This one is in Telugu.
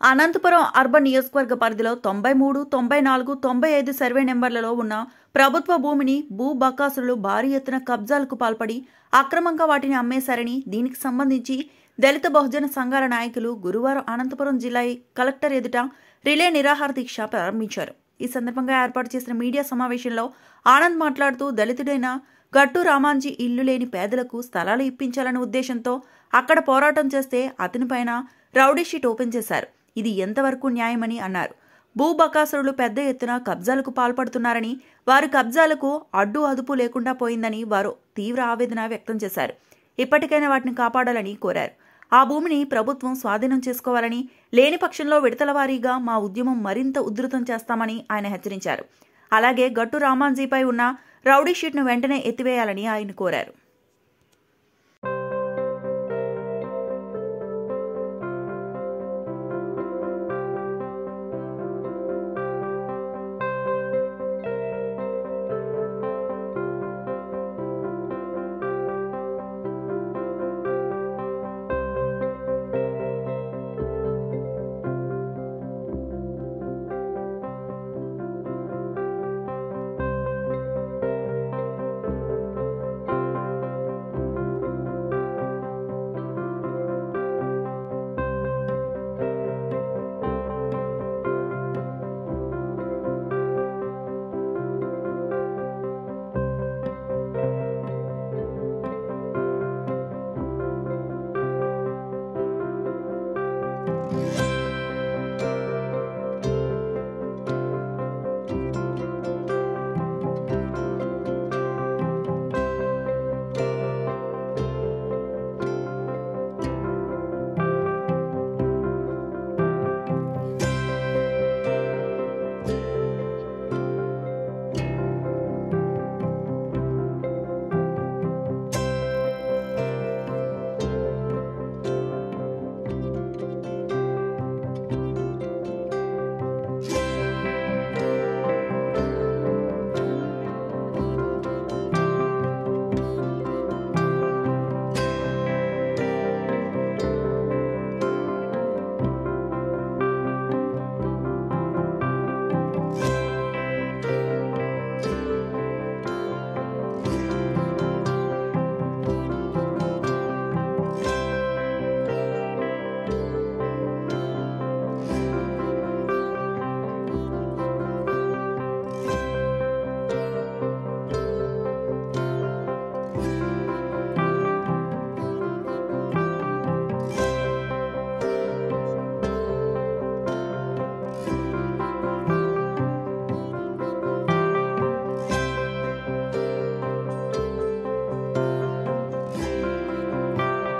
అనంతపురం అర్బన్ నియోజకవర్గ పరిధిలో 93, 94, 95 సర్వే నెంబర్లలో ఉన్న ప్రభుత్వ భూమిని భూ బకాసురులు భారీ ఎత్తున కబ్జాలకు పాల్పడి అక్రమంగా వాటిని అమ్మేశారని, దీనికి సంబంధించి దళిత బహుజన సంఘాల నాయకులు గురువారం అనంతపురం జిల్లా కలెక్టర్ ఎదుట రిలే నిరాహార దీక్ష ప్రారంభించారు. ఈ సందర్భంగా ఏర్పాటు చేసిన మీడియా సమావేశంలో ఆనంద్ మాట్లాడుతూ, దళితుడైన గట్టు రామాంజీ ఇల్లు లేని పేదలకు స్థలాలు ఇప్పించాలనే ఉద్దేశంతో అక్కడ పోరాటం చేస్తే అతనిపైన రౌడీ షీట్ ఓపెన్ చేశారు. ఇది ఎంతవరకు న్యాయమని అన్నారు. భూ బకాసురులు పెద్ద ఎత్తున కబ్జాలకు పాల్పడుతున్నారని, వారి కబ్జాలకు అడ్డు అదుపు లేకుండా పోయిందని వారు తీవ్ర ఆవేదన వ్యక్తం చేశారు. ఇప్పటికైనా వాటిని కాపాడాలని కోరారు. ఆ భూమిని ప్రభుత్వం స్వాధీనం చేసుకోవాలని, లేని పక్షంలో విడతల వారీగా మా ఉద్యమం మరింత ఉధృతం చేస్తామని ఆయన హెచ్చరించారు. అలాగే గట్టు రామాంజీపై ఉన్న రౌడీ షీట్ను వెంటనే ఎత్తివేయాలని ఆయన కోరారు.